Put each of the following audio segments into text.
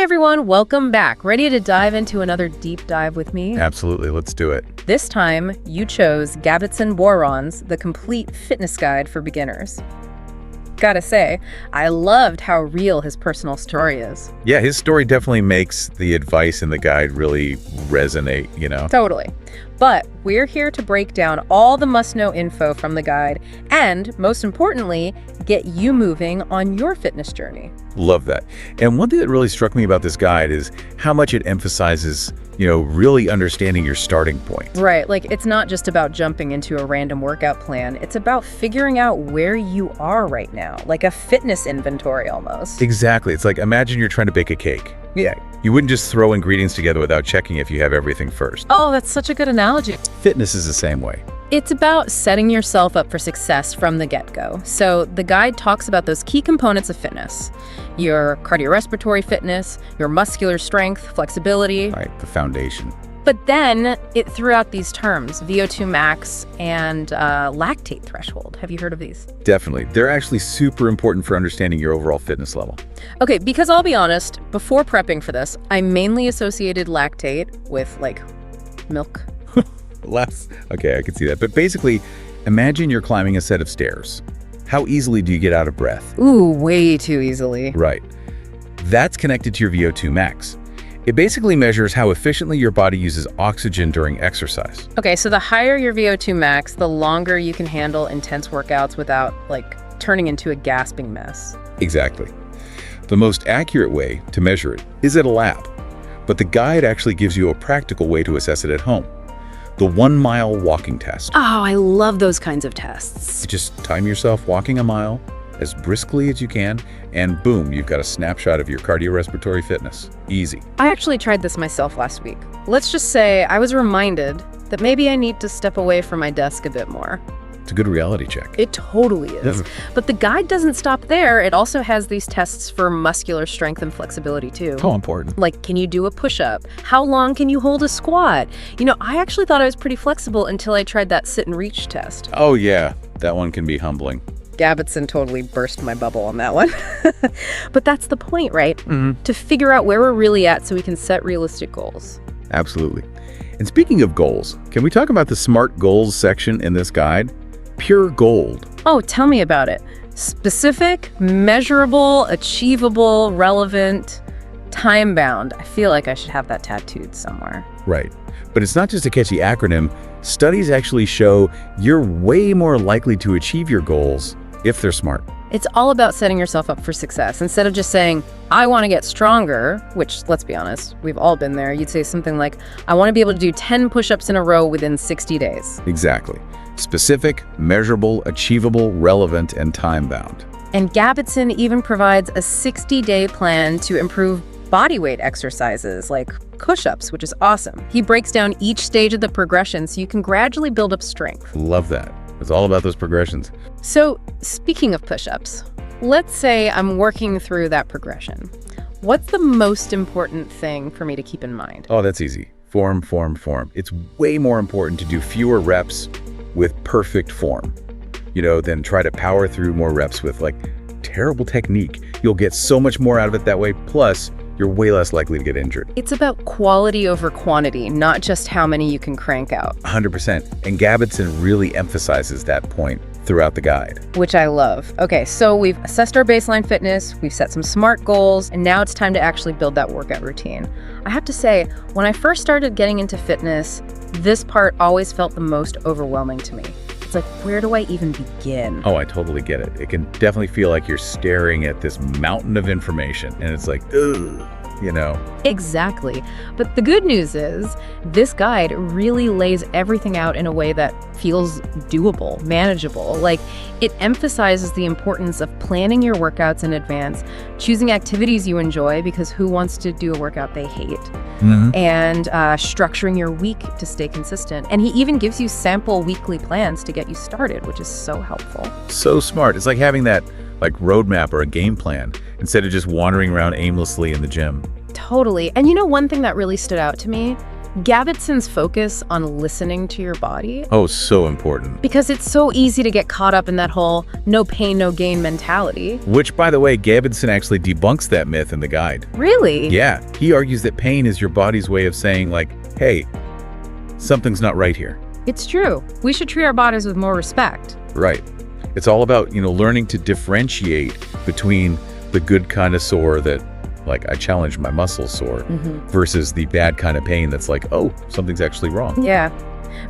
everyone, welcome back. Ready to dive into another deep dive with me? Absolutely, let's do it. This time, you chose Gabbitson-Boiron's The Complete Fitness Guide for Beginners. Gotta say, I loved how real his personal story is. Yeah, his story definitely makes the advice in the guide really resonate, Totally. But we're here to break down all the must-know info from the guide and, most importantly, get you moving on your fitness journey. Love that. And one thing that really struck me about this guide is how much it emphasizes, really understanding your starting point. Right, like it's not just about jumping into a random workout plan. It's about figuring out where you are right now, like a fitness inventory almost. Exactly. It's like, imagine you're trying to bake a cake. Yeah, you wouldn't just throw ingredients together without checking if you have everything first. Oh, that's such a good analogy. Fitness is the same way. It's about setting yourself up for success from the get-go. So the guide talks about those key components of fitness: your cardiorespiratory fitness, your muscular strength, flexibility. Right, the foundation. But then it threw out these terms, VO2 max and lactate threshold. Have you heard of these? Definitely. They're actually super important for understanding your overall fitness level. Okay, because I'll be honest, before prepping for this, I mainly associated lactate with, milk. Okay, I can see that. But basically, imagine you're climbing a set of stairs. How easily do you get out of breath? Ooh, way too easily. Right. That's connected to your VO2 max. It basically measures how efficiently your body uses oxygen during exercise. Okay, so the higher your VO2 max, the longer you can handle intense workouts without, turning into a gasping mess. Exactly. The most accurate way to measure it is at a lab, but the guide actually gives you a practical way to assess it at home. The 1-mile walking test. Oh, I love those kinds of tests. You just time yourself walking a mile as briskly as you can, and boom, you've got a snapshot of your cardiorespiratory fitness. Easy. I actually tried this myself last week. Let's just say I was reminded that maybe I need to step away from my desk a bit more. It's a good reality check. It totally is. Yeah. But the guide doesn't stop there. It also has these tests for muscular strength and flexibility too. Oh, important. Like, can you do a push-up? How long can you hold a squat? I actually thought I was pretty flexible until I tried that sit and reach test. Oh yeah, that one can be humbling. Gabbitson totally burst my bubble on that one. But that's the point, right? Mm-hmm. To figure out where we're really at so we can set realistic goals. Absolutely. And speaking of goals, can we talk about the SMART goals section in this guide? Pure gold. Oh, tell me about it. Specific, measurable, achievable, relevant, time-bound. I feel like I should have that tattooed somewhere. Right. But it's not just a catchy acronym. Studies actually show you're way more likely to achieve your goals if they're SMART. It's all about setting yourself up for success. Instead of just saying, I want to get stronger, which, let's be honest, we've all been there. You'd say something like, I want to be able to do 10 push-ups in a row within 60 days. Exactly. Specific, measurable, achievable, relevant, and time-bound. And Gabbitson even provides a 60-day plan to improve body weight exercises like push-ups, which is awesome. He breaks down each stage of the progression so you can gradually build up strength. Love that. It's all about those progressions. So, speaking of push-ups, let's say I'm working through that progression. What's the most important thing for me to keep in mind? Oh, that's easy. Form, form, form. It's way more important to do fewer reps with perfect form, than try to power through more reps with terrible technique. You'll get so much more out of it that way. Plus, you're way less likely to get injured. It's about quality over quantity, not just how many you can crank out. 100%. And Gabbitson really emphasizes that point throughout the guide. Which I love. Okay, so we've assessed our baseline fitness, we've set some SMART goals, and now it's time to actually build that workout routine. I have to say, when I first started getting into fitness, this part always felt the most overwhelming to me. It's like, where do I even begin? Oh, I totally get it. It can definitely feel like you're staring at this mountain of information, and it's like, ugh. Exactly. But the good news is this guide really lays everything out in a way that feels doable, manageable. It emphasizes the importance of planning your workouts in advance, choosing activities you enjoy, because who wants to do a workout they hate, and structuring your week to stay consistent. And he even gives you sample weekly plans to get you started, which is so helpful. So smart. It's like having that roadmap or a game plan instead of just wandering around aimlessly in the gym. Totally. And one thing that really stood out to me, Gabitson's focus on listening to your body, Oh, so important. because it's so easy to get caught up in that whole no pain, no gain mentality. Which, by the way, Gabitson actually debunks that myth in the guide. Really? Yeah, he argues that pain is your body's way of saying, like, hey, something's not right here. It's true. We should treat our bodies with more respect. Right. It's all about, learning to differentiate between the good kind of sore that, like, I challenged my muscles sore, versus the bad kind of pain that's like, oh, something's actually wrong. Yeah.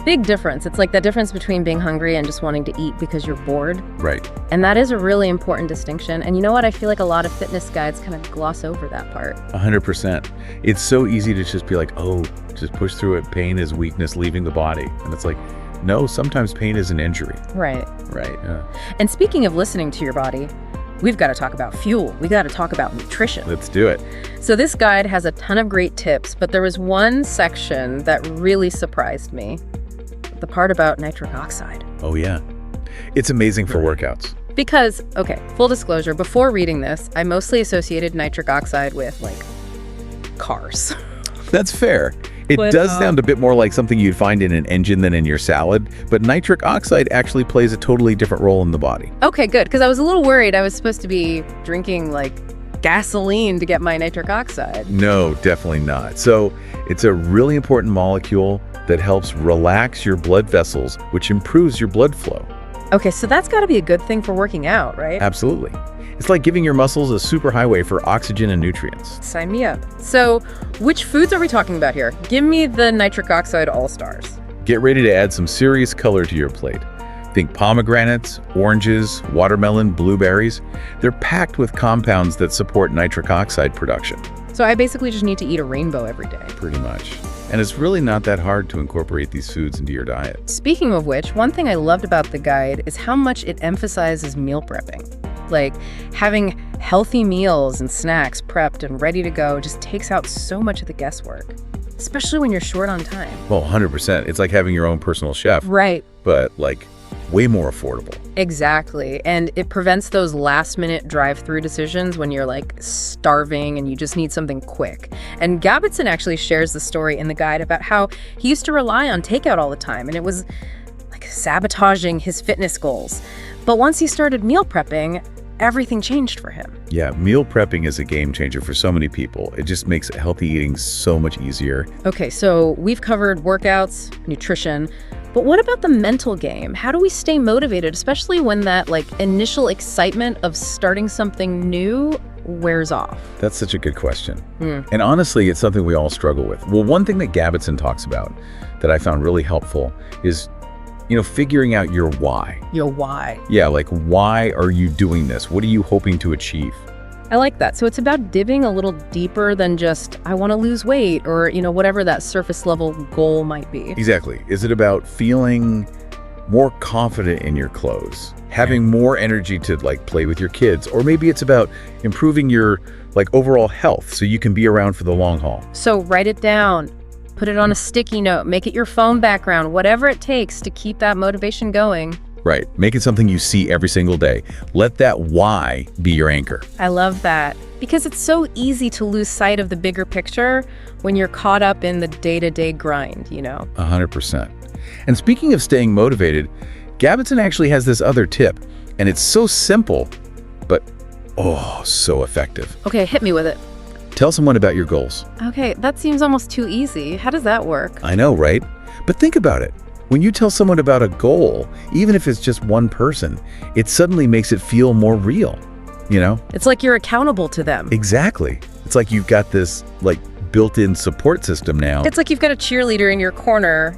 Big difference. It's like the difference between being hungry and just wanting to eat because you're bored. Right. And that is a really important distinction. And you know what? I feel like a lot of fitness guides kind of gloss over that part. 100%. It's so easy to just be like, oh, just push through it. Pain is weakness leaving the body. And it's like, no, sometimes pain is an injury. Right. Right. Yeah. And speaking of listening to your body, we've got to talk about fuel. We got to talk about nutrition. Let's do it. So this guide has a ton of great tips, but there was one section that really surprised me. The part about nitric oxide. Oh, yeah. It's amazing for workouts. Because, okay, full disclosure, before reading this, I mostly associated nitric oxide with, like, cars. That's fair. It But, does sound a bit more like something you'd find in an engine than in your salad, but nitric oxide actually plays a totally different role in the body. Okay, good, because I was a little worried I was supposed to be drinking, like, gasoline to get my nitric oxide. No, definitely not. So it's a really important molecule that helps relax your blood vessels, which improves your blood flow. Okay, so that's got to be a good thing for working out, right? Absolutely. It's like giving your muscles a superhighway for oxygen and nutrients. Sign me up. So, which foods are we talking about here? Give me the nitric oxide all-stars. Get ready to add some serious color to your plate. Think pomegranates, oranges, watermelon, blueberries. They're packed with compounds that support nitric oxide production. So I basically just need to eat a rainbow every day. Pretty much. And it's really not that hard to incorporate these foods into your diet. Speaking of which, one thing I loved about the guide is how much it emphasizes meal prepping. Like, having healthy meals and snacks prepped and ready to go just takes out so much of the guesswork, especially when you're short on time. Well, 100%. It's like having your own personal chef, Right. but like way more affordable. Exactly. And it prevents those last-minute drive-through decisions when you're, like, starving and you just need something quick. And Gabitson actually shares the story in the guide about how he used to rely on takeout all the time, and it was, like, sabotaging his fitness goals. But once he started meal prepping, everything changed for him. Yeah, meal prepping is a game changer for so many people. It just makes healthy eating so much easier. Okay, so we've covered workouts, nutrition, but what about the mental game? How do we stay motivated, especially when that, like, initial excitement of starting something new wears off? That's such a good question. And honestly, it's something we all struggle with. Well, one thing that Gabitson talks about that I found really helpful is, figuring out your why. Your why. Yeah, like, why are you doing this? What are you hoping to achieve? I like that. So it's about digging a little deeper than just, I want to lose weight, or, whatever that surface level goal might be. Exactly. Is it about feeling more confident in your clothes, having more energy to, like, play with your kids, or maybe it's about improving your, like, overall health so you can be around for the long haul? So write it down, put it on a sticky note, make it your phone background, whatever it takes to keep that motivation going. Right. Make it something you see every single day. Let that why be your anchor. I love that, because it's so easy to lose sight of the bigger picture when you're caught up in the day-to-day grind, 100%. And speaking of staying motivated, Gabitson actually has this other tip, and it's so simple, but so effective. Okay, hit me with it. Tell someone about your goals. Okay, that seems almost too easy. How does that work? I know, right? But think about it. When you tell someone about a goal, even if it's just one person, it suddenly makes it feel more real, It's like you're accountable to them. Exactly. It's like you've got this, like, built-in support system now. It's like you've got a cheerleader in your corner,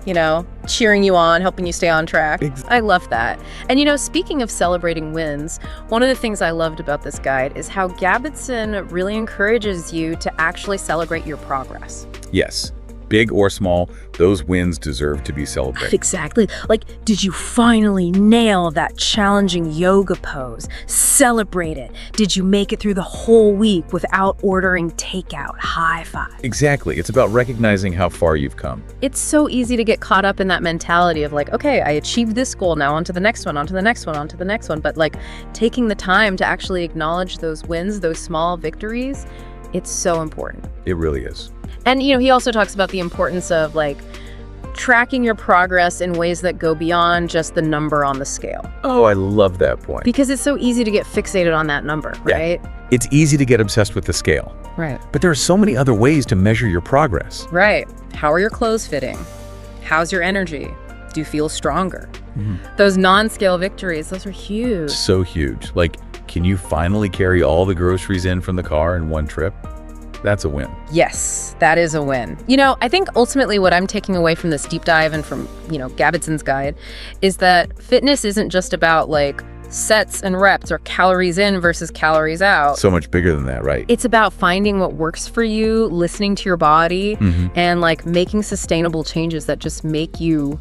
cheering you on, helping you stay on track. I love that. And speaking of celebrating wins, one of the things I loved about this guide is how Gabitson really encourages you to actually celebrate your progress. Yes. Big or small, those wins deserve to be celebrated. Exactly. Like, did you finally nail that challenging yoga pose? Celebrate it. Did you make it through the whole week without ordering takeout? High five. Exactly. It's about recognizing how far you've come. It's so easy to get caught up in that mentality of, like, okay, I achieved this goal, now on to the next one, on to the next one, on to the next one. But, like, taking the time to actually acknowledge those wins, those small victories, it's so important. It really is. And, he also talks about the importance of, like, tracking your progress in ways that go beyond just the number on the scale. Oh, I love that point. Because it's so easy to get fixated on that number, right? Yeah. It's easy to get obsessed with the scale. Right. But there are so many other ways to measure your progress. Right. How are your clothes fitting? How's your energy? Do you feel stronger? Those non-scale victories, those are huge. So huge. Like, can you finally carry all the groceries in from the car in one trip? That's a win. Yes, that is a win. I think ultimately what I'm taking away from this deep dive and from, Gavidson's guide is that fitness isn't just about, like, sets and reps or calories in versus calories out. So much bigger than that, right? It's about finding what works for you, listening to your body, and, like, making sustainable changes that just make you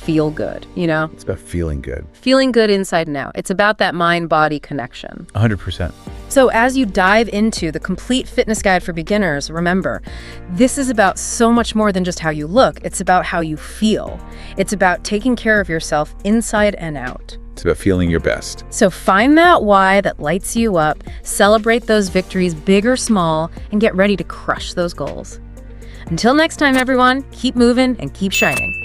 feel good, It's about feeling good. Feeling good inside and out. It's about that mind-body connection. 100%. So as you dive into the complete fitness guide for beginners, remember, this is about so much more than just how you look. It's about how you feel. It's about taking care of yourself inside and out. It's about feeling your best. So find that why that lights you up, celebrate those victories, big or small, and get ready to crush those goals. Until next time, everyone, keep moving and keep shining.